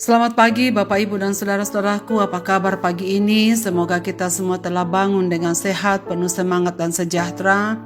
Selamat pagi Bapak Ibu dan Saudara-saudaraku, apa kabar pagi ini? Semoga kita semua telah bangun dengan sehat, penuh semangat dan sejahtera.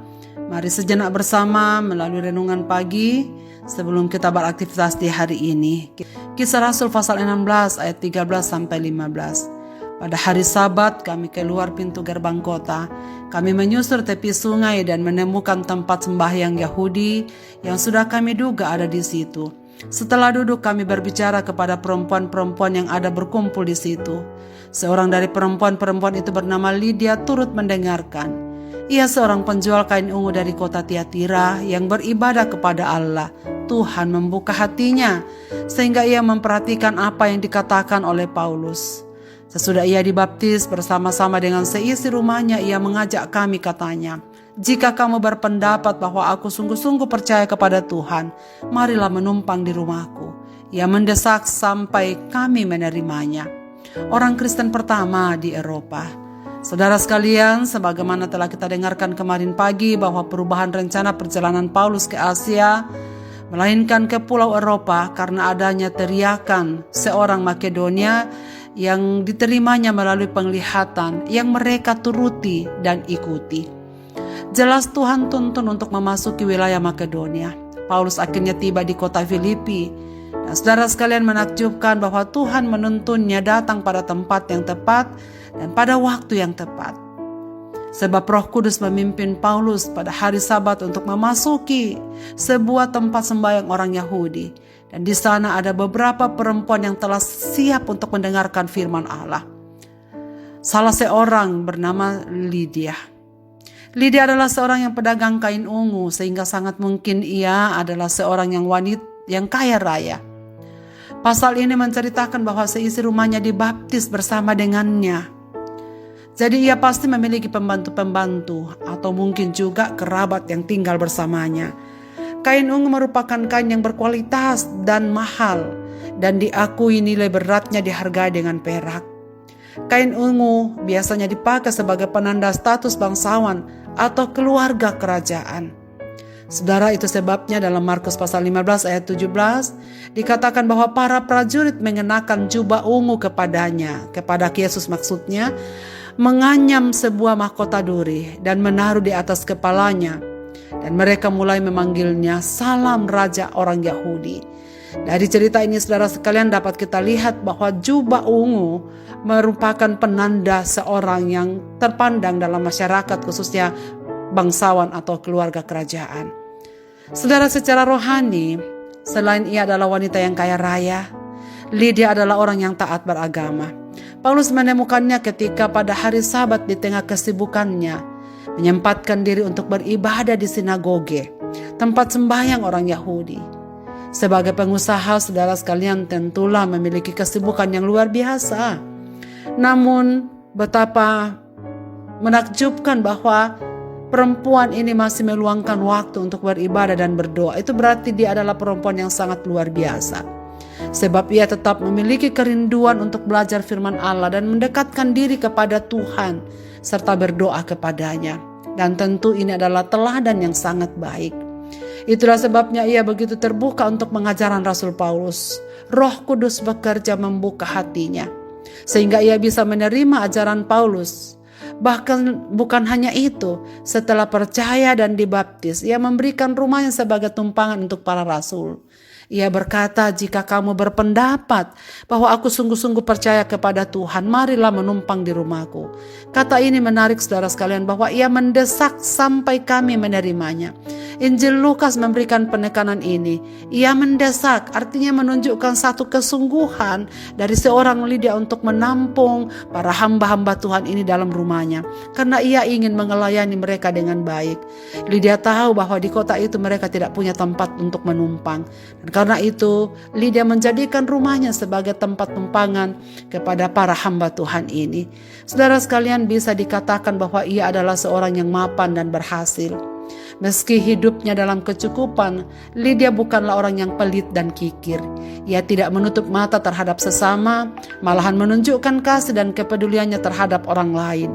Mari sejenak bersama melalui renungan pagi sebelum kita beraktivitas di hari ini. Kisah Rasul pasal 16 ayat 13 sampai 15. Pada hari Sabat kami keluar pintu gerbang kota. Kami menyusur tepi sungai dan menemukan tempat sembahyang Yahudi yang sudah kami duga ada di situ. Setelah duduk kami berbicara kepada perempuan-perempuan yang ada berkumpul di situ. Seorang dari perempuan-perempuan itu bernama Lydia turut mendengarkan. Ia seorang penjual kain ungu dari kota Tiatira yang beribadah kepada Allah. Tuhan membuka hatinya sehingga ia memperhatikan apa yang dikatakan oleh Paulus. Sesudah ia dibaptis bersama-sama dengan seisi rumahnya, ia mengajak kami, katanya, "Jika kamu berpendapat bahwa aku sungguh-sungguh percaya kepada Tuhan, marilah menumpang di rumahku." Ia mendesak sampai kami menerimanya. Orang Kristen pertama di Eropa. Saudara sekalian, sebagaimana telah kita dengarkan kemarin pagi bahwa perubahan rencana perjalanan Paulus ke Asia melainkan ke pulau Eropa karena adanya teriakan seorang Makedonia yang diterimanya melalui penglihatan yang mereka turuti dan ikuti. Jelas Tuhan tuntun untuk memasuki wilayah Makedonia. Paulus akhirnya tiba di kota Filipi. Dan saudara sekalian, menakjubkan bahwa Tuhan menuntunnya datang pada tempat yang tepat dan pada waktu yang tepat. Sebab Roh Kudus memimpin Paulus pada hari Sabat untuk memasuki sebuah tempat sembahyang orang Yahudi. Dan di sana ada beberapa perempuan yang telah siap untuk mendengarkan firman Allah. Salah seorang bernama Lydia. Lydia adalah seorang yang pedagang kain ungu, sehingga sangat mungkin ia adalah seorang wanita yang kaya raya. Pasal ini menceritakan bahwa seisi rumahnya dibaptis bersama dengannya. Jadi ia pasti memiliki pembantu-pembantu atau mungkin juga kerabat yang tinggal bersamanya. Kain ungu merupakan kain yang berkualitas dan mahal dan diakui nilai beratnya dihargai dengan perak. Kain ungu biasanya dipakai sebagai penanda status bangsawan atau keluarga kerajaan. Saudara, itu sebabnya dalam Markus pasal 15 ayat 17 dikatakan bahwa para prajurit mengenakan jubah ungu kepadanya, kepada Yesus maksudnya, menganyam sebuah mahkota duri dan menaruh di atas kepalanya. Dan mereka mulai memanggilnya Salam Raja orang Yahudi. Dari cerita ini saudara sekalian dapat kita lihat bahwa jubah ungu merupakan penanda seorang yang terpandang dalam masyarakat, khususnya bangsawan atau keluarga kerajaan. Saudara, secara rohani, selain ia adalah wanita yang kaya raya, Lydia adalah orang yang taat beragama. Paulus menemukannya ketika pada hari Sabat di tengah kesibukannya menyempatkan diri untuk beribadah di sinagoge, tempat sembahyang orang Yahudi. Sebagai pengusaha, saudara sekalian tentulah memiliki kesibukan yang luar biasa. Namun betapa menakjubkan bahwa perempuan ini masih meluangkan waktu untuk beribadah dan berdoa. Itu berarti dia adalah perempuan yang sangat luar biasa. Sebab ia tetap memiliki kerinduan untuk belajar firman Allah dan mendekatkan diri kepada Tuhan serta berdoa kepadanya. Dan tentu ini adalah teladan yang sangat baik. Itulah sebabnya ia begitu terbuka untuk pengajaran Rasul Paulus. Roh Kudus bekerja membuka hatinya sehingga ia bisa menerima ajaran Paulus. Bahkan bukan hanya itu, setelah percaya dan dibaptis, ia memberikan rumahnya sebagai tumpangan untuk para rasul. Ia berkata, "Jika kamu berpendapat bahwa aku sungguh-sungguh percaya kepada Tuhan, marilah menumpang di rumahku." Kata ini menarik saudara sekalian, bahwa ia mendesak sampai kami menerimanya. Injil Lukas memberikan penekanan ini. Ia mendesak, artinya menunjukkan satu kesungguhan dari seorang Lydia untuk menampung para hamba-hamba Tuhan ini dalam rumahnya. Karena ia ingin mengelayani mereka dengan baik. Lydia tahu bahwa di kota itu mereka tidak punya tempat untuk menumpang. Dan karena itu, Lydia menjadikan rumahnya sebagai tempat tumpangan kepada para hamba Tuhan ini. Saudara sekalian, bisa dikatakan bahwa ia adalah seorang yang mapan dan berhasil. Meski hidupnya dalam kecukupan, Lydia bukanlah orang yang pelit dan kikir. Ia tidak menutup mata terhadap sesama, malahan menunjukkan kasih dan kepeduliannya terhadap orang lain.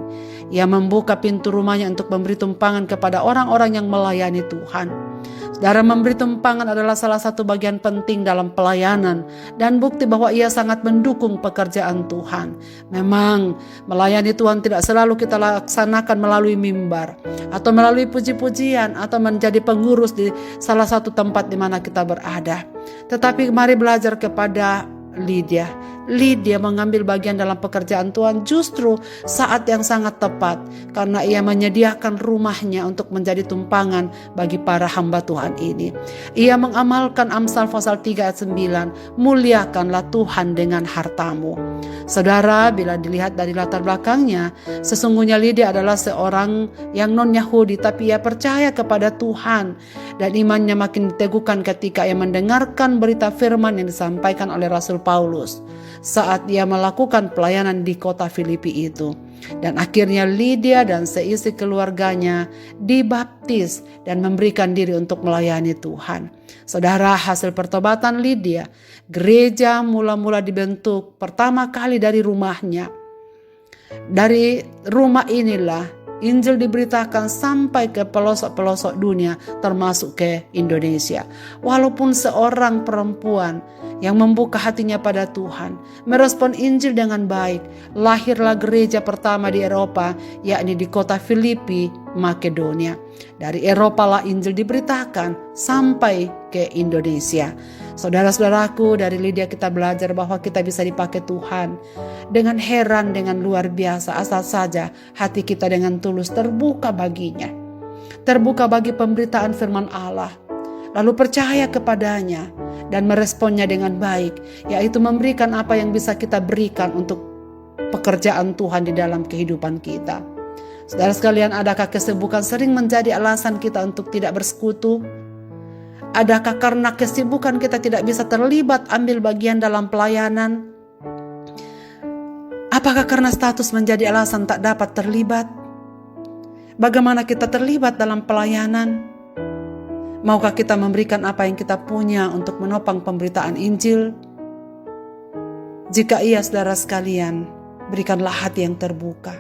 Ia membuka pintu rumahnya untuk memberi tumpangan kepada orang-orang yang melayani Tuhan. Saudara, memberi tumpangan adalah salah satu bagian penting dalam pelayanan dan bukti bahwa ia sangat mendukung pekerjaan Tuhan. Memang melayani Tuhan tidak selalu kita laksanakan melalui mimbar atau melalui puji-pujian atau menjadi pengurus di salah satu tempat di mana kita berada. Tetapi mari belajar kepada Lydia. Lydia mengambil bagian dalam pekerjaan Tuhan justru saat yang sangat tepat, karena ia menyediakan rumahnya untuk menjadi tumpangan bagi para hamba Tuhan ini. Ia mengamalkan Amsal pasal 3 ayat 9, muliakanlah Tuhan dengan hartamu. Saudara, bila dilihat dari latar belakangnya, sesungguhnya Lydia adalah seorang yang non-Yahudi, tapi ia percaya kepada Tuhan dan imannya makin diteguhkan ketika ia mendengarkan berita firman yang disampaikan oleh Rasul Paulus saat ia melakukan pelayanan di kota Filipi itu. Dan akhirnya Lydia dan seisi keluarganya dibaptis dan memberikan diri untuk melayani Tuhan. Saudara, hasil pertobatan Lydia, gereja mula-mula dibentuk pertama kali dari rumahnya. Dari rumah inilah Injil diberitakan sampai ke pelosok-pelosok dunia, termasuk ke Indonesia. Walaupun seorang perempuan yang membuka hatinya pada Tuhan, merespon Injil dengan baik, lahirlah gereja pertama di Eropa, yakni di kota Filipi, Makedonia. Dari Eropa lah Injil diberitakan sampai ke Indonesia. Saudara-saudaraku, dari Lydia kita belajar bahwa kita bisa dipakai Tuhan dengan heran, dengan luar biasa, asal saja hati kita dengan tulus terbuka baginya, terbuka bagi pemberitaan firman Allah, lalu percaya kepadanya dan meresponnya dengan baik, yaitu memberikan apa yang bisa kita berikan untuk pekerjaan Tuhan di dalam kehidupan kita. Saudara sekalian, adakah kesibukan sering menjadi alasan kita untuk tidak bersekutu? Adakah karena kesibukan kita tidak bisa terlibat ambil bagian dalam pelayanan? Apakah karena status menjadi alasan tak dapat terlibat? Bagaimana kita terlibat dalam pelayanan? Maukah kita memberikan apa yang kita punya untuk menopang pemberitaan Injil? Jika iya, saudara sekalian, berikanlah hati yang terbuka,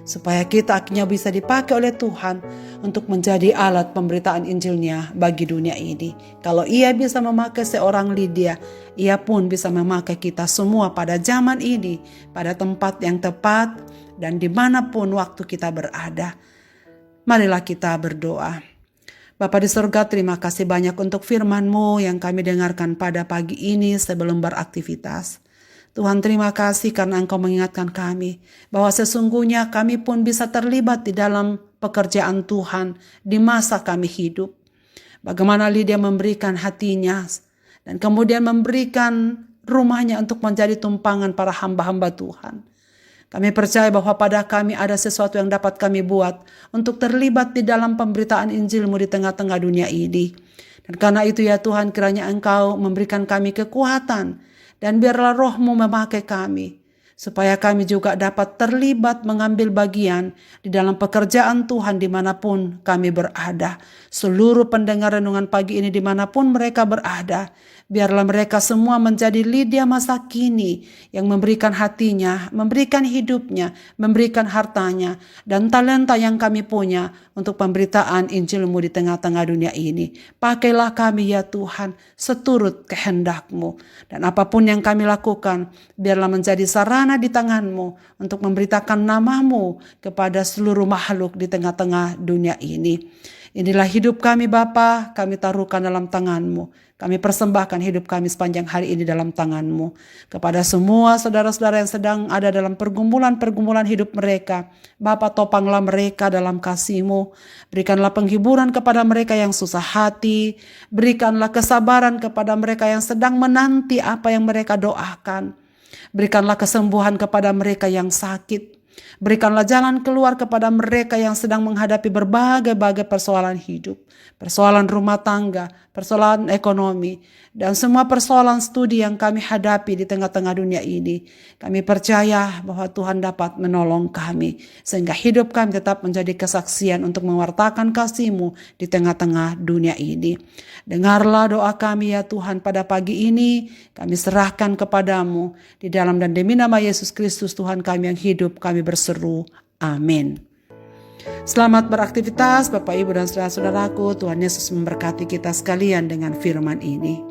supaya kita akhirnya bisa dipakai oleh Tuhan untuk menjadi alat pemberitaan Injilnya bagi dunia ini. Kalau ia bisa memakai seorang Lydia, ia pun bisa memakai kita semua pada zaman ini, pada tempat yang tepat dan dimanapun waktu kita berada. Marilah kita berdoa. Bapa di surga, terima kasih banyak untuk firman-Mu yang kami dengarkan pada pagi ini sebelum beraktivitas. Tuhan, terima kasih karena Engkau mengingatkan kami bahwa sesungguhnya kami pun bisa terlibat di dalam pekerjaan Tuhan di masa kami hidup. Bagaimana Lydia memberikan hatinya dan kemudian memberikan rumahnya untuk menjadi tumpangan para hamba-hamba Tuhan. Kami percaya bahwa pada kami ada sesuatu yang dapat kami buat untuk terlibat di dalam pemberitaan Injil-Mu di tengah-tengah dunia ini. Dan karena itu ya Tuhan, kiranya Engkau memberikan kami kekuatan, dan biarlah Roh-Mu memakai kami, supaya kami juga dapat terlibat mengambil bagian di dalam pekerjaan Tuhan dimanapun kami berada. Seluruh pendengar renungan pagi ini dimanapun mereka berada, biarlah mereka semua menjadi Lydia masa kini yang memberikan hatinya, memberikan hidupnya, memberikan hartanya, dan talenta yang kami punya untuk pemberitaan Injil-Mu di tengah-tengah dunia ini. Pakailah kami ya Tuhan, seturut kehendak-Mu. Dan apapun yang kami lakukan, biarlah menjadi sarana di tangan-Mu untuk memberitakan nama-Mu kepada seluruh makhluk di tengah-tengah dunia ini. Inilah hidup kami Bapa, kami taruhkan dalam tangan-Mu. Kami persembahkan hidup kami sepanjang hari ini dalam tangan-Mu. Kepada semua saudara-saudara yang sedang ada dalam pergumulan-pergumulan hidup mereka, Bapa, topanglah mereka dalam kasih-Mu. Berikanlah penghiburan kepada mereka yang susah hati. Berikanlah kesabaran kepada mereka yang sedang menanti apa yang mereka doakan. Berikanlah kesembuhan kepada mereka yang sakit. Berikanlah jalan keluar kepada mereka yang sedang menghadapi berbagai-bagai persoalan hidup, persoalan rumah tangga, persoalan ekonomi, dan semua persoalan studi yang kami hadapi di tengah-tengah dunia ini. Kami percaya bahwa Tuhan dapat menolong kami, sehingga hidup kami tetap menjadi kesaksian untuk mewartakan kasih-Mu di tengah-tengah dunia ini. Dengarlah doa kami ya Tuhan pada pagi ini, kami serahkan kepadamu di dalam dan demi nama Yesus Kristus Tuhan kami yang hidup, kami berseru, amin. Selamat beraktivitas Bapak Ibu dan saudara-saudaraku. Tuhan Yesus memberkati kita sekalian dengan firman ini.